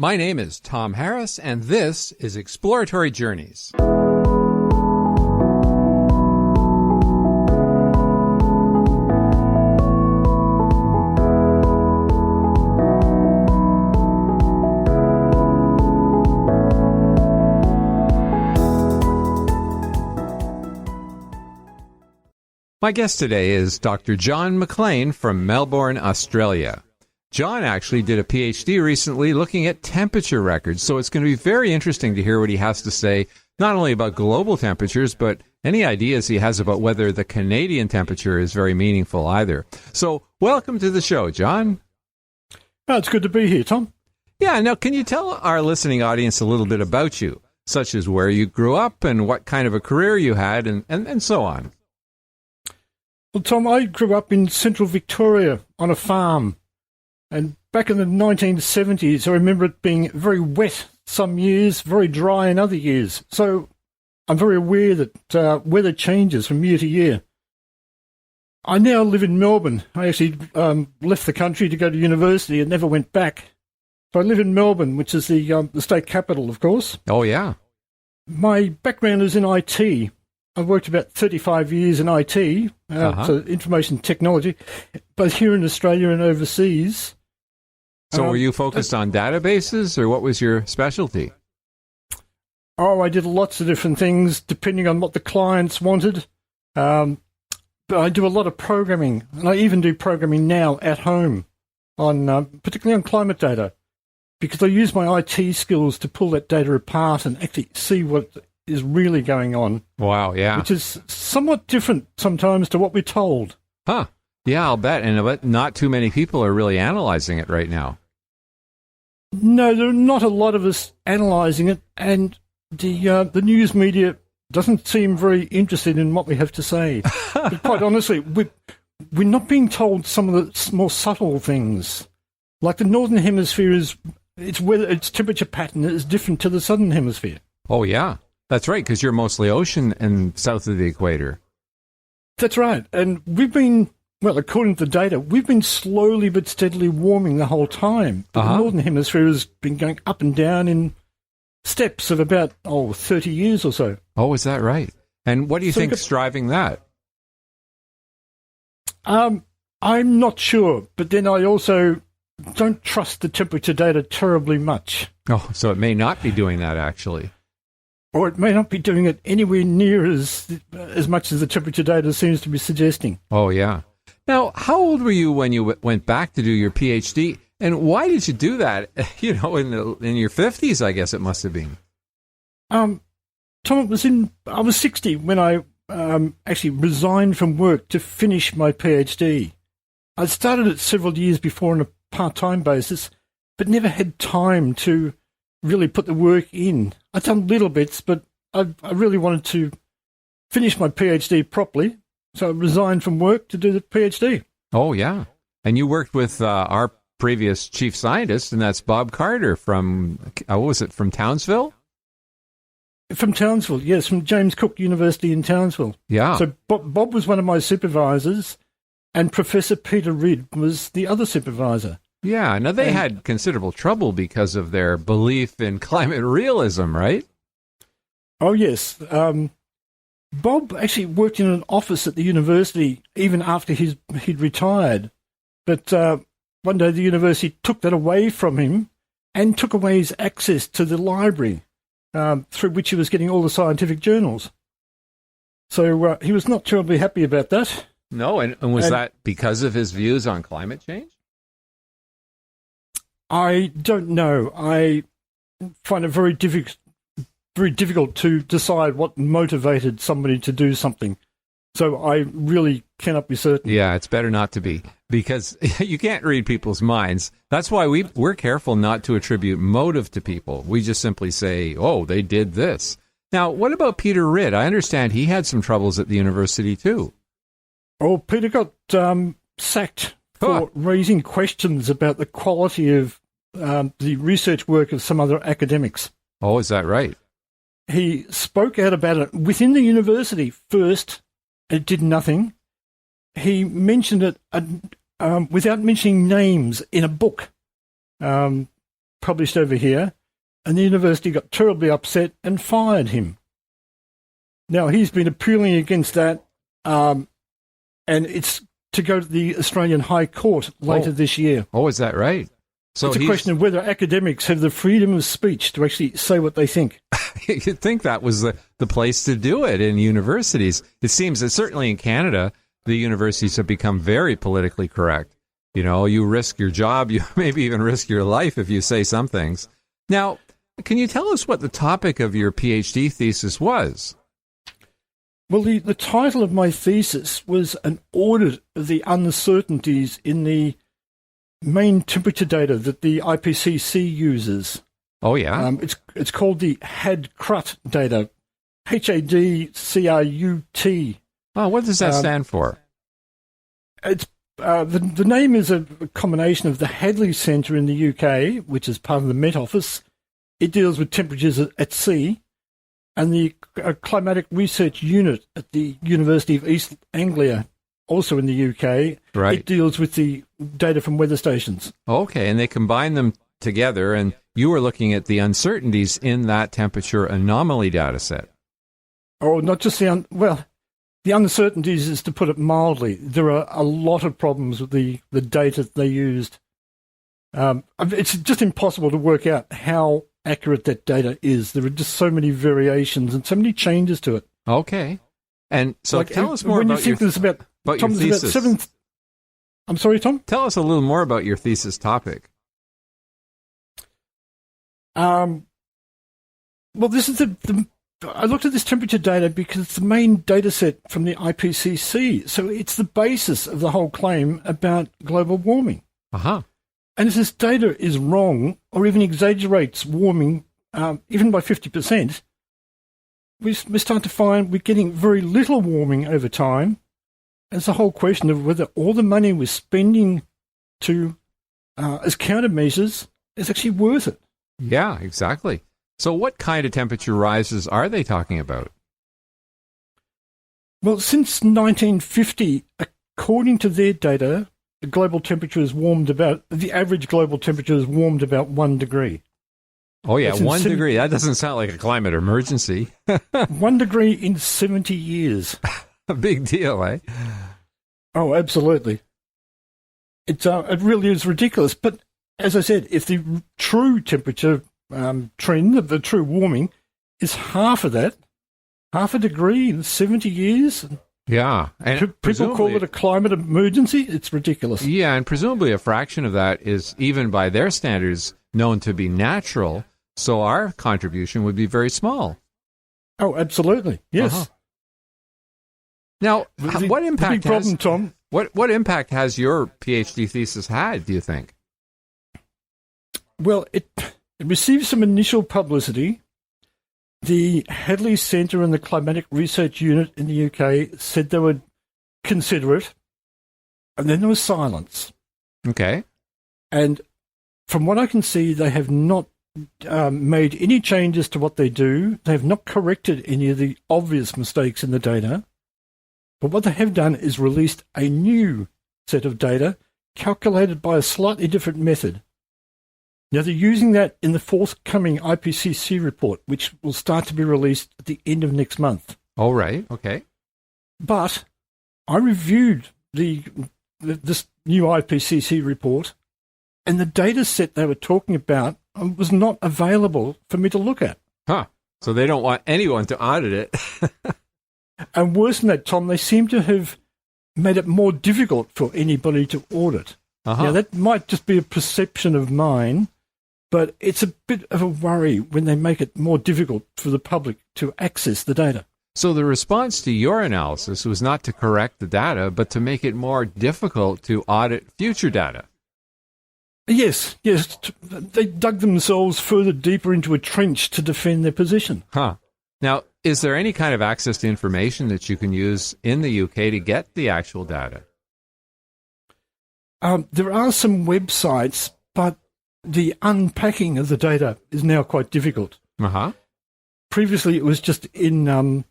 My name is Tom Harris, and this is Exploratory Journeys. My guest today is Dr. John McLean from Melbourne, Australia. John actually did a PhD recently looking at temperature records, so it's going to be very interesting to hear what he has to say, not only about global temperatures, but any ideas he has about whether the Canadian temperature is very meaningful either. So welcome to the show, John. Oh, it's good to be here, Tom. Yeah, now can you tell our listening audience a little bit about you, such as where you grew up and what kind of a career you had and so on? Well, Tom, I grew up in central Victoria on a farm. And back in the 1970s, I remember it being very wet some years, very dry in other years. So I'm very aware that weather changes from year to year. I now live in Melbourne. I actually left the country to go to university and never went back. So I live in Melbourne, which is the state capital, of course. Oh, yeah. My background is in IT. I've worked about 35 years in IT, so information technology, both here in Australia and overseas. So were you focused on databases, or what was your specialty? Oh, I did lots of different things, depending on what the clients wanted. But I do a lot of programming, and I even do programming now at home, on particularly on climate data, because I use my IT skills to pull that data apart and actually see what is really going on. Wow, yeah. Which is somewhat different sometimes to what we're told. Huh. Yeah, I'll bet. And not too many people are really analyzing it right now. No, there are not a lot of us analysing it, and the news media doesn't seem very interested in what we have to say. But quite honestly, we're not being told some of the more subtle things. Like the Northern Hemisphere its temperature pattern is different to the Southern Hemisphere. Oh, yeah. That's right, because you're mostly ocean and south of the equator. That's right. And we've been, well, according to the data, we've been slowly but steadily warming the whole time. But the Northern Hemisphere has been going up and down in steps of about, 30 years or so. Oh, is that right? And what do you think is driving that? I'm not sure, but then I also don't trust the temperature data terribly much. Oh, so it may not be doing that, actually. Or it may not be doing it anywhere near as much as the temperature data seems to be suggesting. Oh, yeah. Now, how old were you when you went back to do your PhD? And why did you do that? In your 50s, I guess it must have been. Tom, I was 60 when I actually resigned from work to finish my PhD. I started it several years before on a part-time basis, but never had time to really put the work in. I'd done little bits, but I really wanted to finish my PhD properly, so I resigned from work to do the PhD. Oh, yeah. And you worked with our previous chief scientist, and that's Bob Carter from, from Townsville? From Townsville, yes, from James Cook University in Townsville. Yeah. So Bob was one of my supervisors, and Professor Peter Ridd was the other supervisor. Yeah, now they had considerable trouble because of their belief in climate realism, right? Oh, yes. Bob actually worked in an office at the university even after he'd retired. But one day the university took that away from him and took away his access to the library through which he was getting all the scientific journals. So he was not terribly happy about that. No, and was that because of his views on climate change? I don't know. I find it very difficult to decide what motivated somebody to do something. So I really cannot be certain. Yeah, it's better not to be, because you can't read people's minds. That's why we're careful not to attribute motive to people. We just simply say, oh, they did this. Now, what about Peter Ridd? I understand he had some troubles at the university too. Oh, Peter got sacked for raising questions about the quality of the research work of some other academics. Oh, is that right? He spoke out about it within the university first. It did nothing. He mentioned it without mentioning names in a book. published over here, and the university got terribly upset and fired him. Now, he's been appealing against that, and it's to go to the Australian High Court later this year. Oh, is that right? So it's a question of whether academics have the freedom of speech to actually say what they think. You'd think that was the place to do it in universities. It seems that certainly in Canada, the universities have become very politically correct. You know, you risk your job, you maybe even risk your life if you say some things. Now, can you tell us what the topic of your PhD thesis was? Well, the title of my thesis was an audit of the uncertainties in the main temperature data that the IPCC uses. Oh, yeah? It's called the HADCRUT data, HADCRUT. Oh, what does that stand for? It's the name is a combination of the Hadley Centre in the UK, which is part of the Met Office. It deals with temperatures at sea, and the Climatic Research Unit at the University of East Anglia, also in the UK. Right. It deals with the data from weather stations. Okay, and they combine them together, and you were looking at the uncertainties in that temperature anomaly data set. Oh, not just the uncertainties is, to put it mildly. There are a lot of problems with the data they used. It's just impossible to work out how accurate that data is. There are just so many variations and so many changes to it. Okay. And so tell us more when about you think there's about your thesis. I'm sorry, Tom? Tell us a little more about your thesis topic. Well, this is I looked at this temperature data because it's the main data set from the IPCC. So it's the basis of the whole claim about global warming. Uh-huh. And if this data is wrong or even exaggerates warming, even by 50%, we start to find we're getting very little warming over time. And it's the whole question of whether all the money we're spending as countermeasures is actually worth it. Yeah, exactly. So what kind of temperature rises are they talking about? Well, since 1950, according to their data, the average global temperature has warmed about 1 degree. Oh, yeah, 1 degree. That doesn't sound like a climate emergency. 1 degree in 70 years. A big deal, eh? Oh, absolutely. It really is ridiculous. But as I said, if the true temperature trend, the true warming, is half of that, half a degree in 70 years... Yeah. And people call it a climate emergency. It's ridiculous. Yeah, and presumably a fraction of that is, even by their standards, known to be natural, so our contribution would be very small. Oh, absolutely. Yes. Uh-huh. Now, what impact Tom? What impact has your PhD thesis had, do you think? Well, it received some initial publicity. The Hadley Centre and the Climatic Research Unit in the UK said they would consider it, and then there was silence. Okay. And from what I can see, they have not made any changes to what they do. They have not corrected any of the obvious mistakes in the data. But what they have done is released a new set of data calculated by a slightly different method. Now, they're using that in the forthcoming IPCC report, which will start to be released at the end of next month. All right. Okay. But I reviewed this new IPCC report, and the data set they were talking about was not available for me to look at. Huh. So they don't want anyone to audit it. And worse than that, Tom, they seem to have made it more difficult for anybody to audit. Uh-huh. Now, that might just be a perception of mine, but it's a bit of a worry when they make it more difficult for the public to access the data. So the response to your analysis was not to correct the data, but to make it more difficult to audit future data. Yes. They dug themselves further deeper into a trench to defend their position. Huh. Now, is there any kind of access to information that you can use in the UK to get the actual data? There are some websites, but the unpacking of the data is now quite difficult. Uh-huh. Previously, it was just in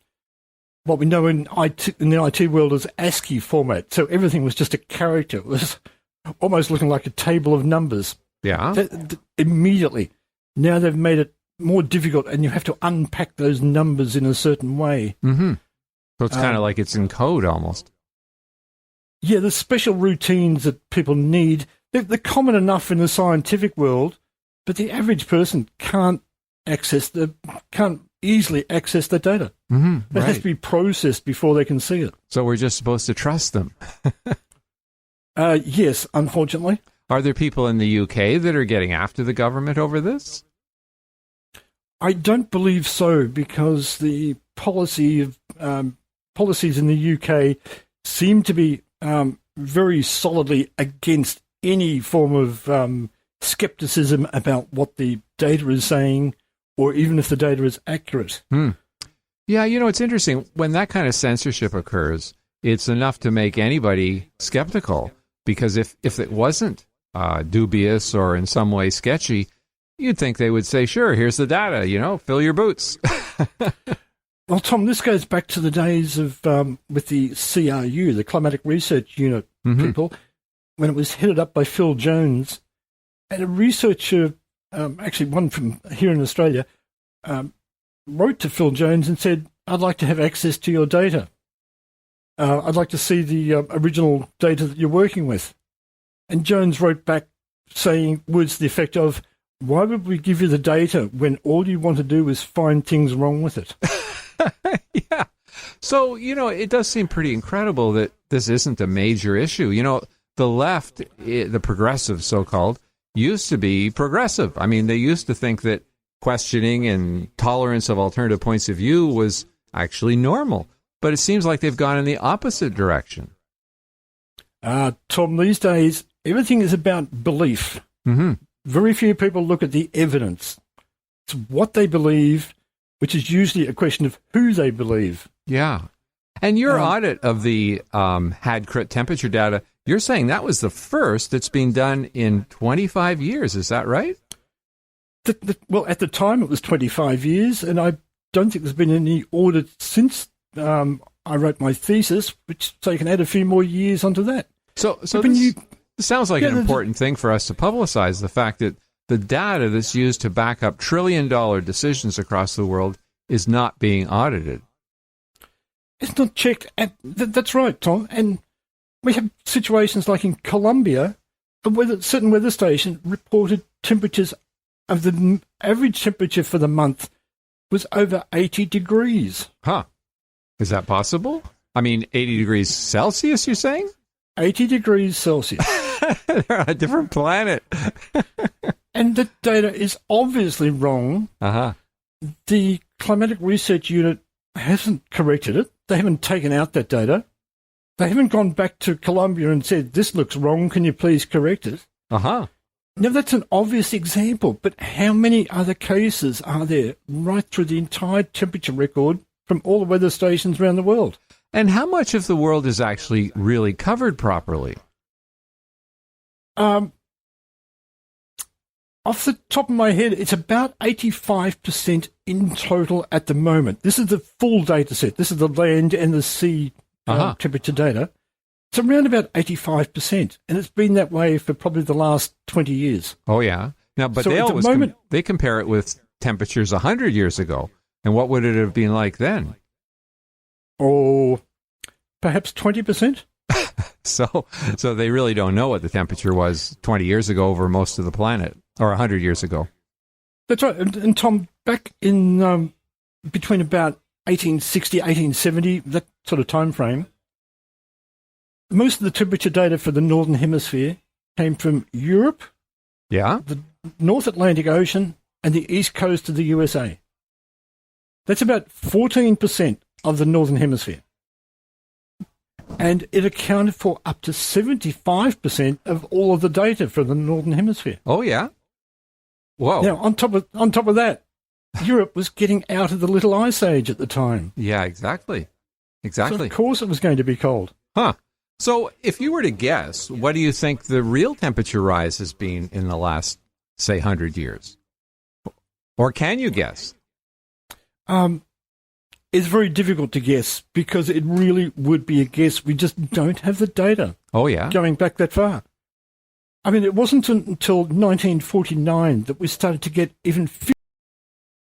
what we know in the IT world as ASCII format, so everything was just a character. It was almost looking like a table of numbers. Yeah. Immediately. Now they've made it more difficult, and you have to unpack those numbers in a certain way. Mm-hmm. So it's kind of like it's in code almost. Yeah, the special routines that people need, they're common enough in the scientific world, but the average person can't easily access the data. Mm-hmm. It has to be processed before they can see it. So we're just supposed to trust them. Yes, unfortunately. Are there people in the UK that are getting after the government over this? I don't believe so, because the policies in the UK seem to be very solidly against any form of skepticism about what the data is saying, or even if the data is accurate. Yeah, it's interesting. When that kind of censorship occurs, it's enough to make anybody skeptical, because if it wasn't dubious or in some way sketchy, you'd think they would say, sure, here's the data, fill your boots. Well, Tom, this goes back to the days of with the CRU, the Climatic Research Unit people, when it was headed up by Phil Jones. And a researcher, actually one from here in Australia, wrote to Phil Jones and said, I'd like to have access to your data. I'd like to see the original data that you're working with. And Jones wrote back saying words to the effect of, why would we give you the data when all you want to do is find things wrong with it? Yeah. So, it does seem pretty incredible that this isn't a major issue. The left, the progressive so-called, used to be progressive. I mean, they used to think that questioning and tolerance of alternative points of view was actually normal. But it seems like they've gone in the opposite direction. Tom, these days, everything is about belief. Mm-hmm. Very few people look at the evidence. It's what they believe, which is usually a question of who they believe. Yeah. And your audit of the HADCRIT temperature data, you're saying that was the first that's been done in 25 years. Is that right? Well, at the time, it was 25 years, and I don't think there's been any audit since I wrote my thesis, so you can add a few more years onto that. So this sounds like an important thing for us to publicize, the fact that the data that's used to back up trillion-dollar decisions across the world is not being audited. It's not checked. That's right, Tom. And we have situations like in Colombia, a certain weather station reported temperatures of the average temperature for the month was over 80 degrees. Huh. Is that possible? I mean, 80 degrees Celsius, you're saying? 80 degrees Celsius. They're on a different planet. And the data is obviously wrong. Uh-huh. The Climatic Research Unit hasn't corrected it. They haven't taken out that data. They haven't gone back to Colombia and said, this looks wrong, can you please correct it? Uh-huh. Now, that's an obvious example, but how many other cases are there right through the entire temperature record from all the weather stations around the world? And how much of the world is actually really covered properly? Off the top of my head, it's about 85% in total at the moment. This is the full data set. This is the land and the sea temperature data. It's around about 85%, and it's been that way for probably the last 20 years. Oh, yeah. Now, but so they compare it with temperatures 100 years ago. And what would it have been like then? Oh, perhaps 20%. So they really don't know what the temperature was 20 years ago over most of the planet, or 100 years ago. That's right. And Tom, back in between about 1860, 1870, that sort of time frame, most of the temperature data for the Northern Hemisphere came from Europe, the North Atlantic Ocean, and the east coast of the USA. That's about 14% of the Northern Hemisphere. And it accounted for up to 75% of all of the data for the Northern Hemisphere. Oh, yeah? Whoa. Now, on top of that, Europe was getting out of the Little Ice Age at the time. Yeah, exactly. So of course it was going to be cold. Huh. So if you were to guess, what do you think the real temperature rise has been in the last, say, 100 years? Or can you guess? It's very difficult to guess because it really would be a guess. We just don't have the data. Oh, yeah? Going back that far. I mean, it wasn't until 1949 that we started to get even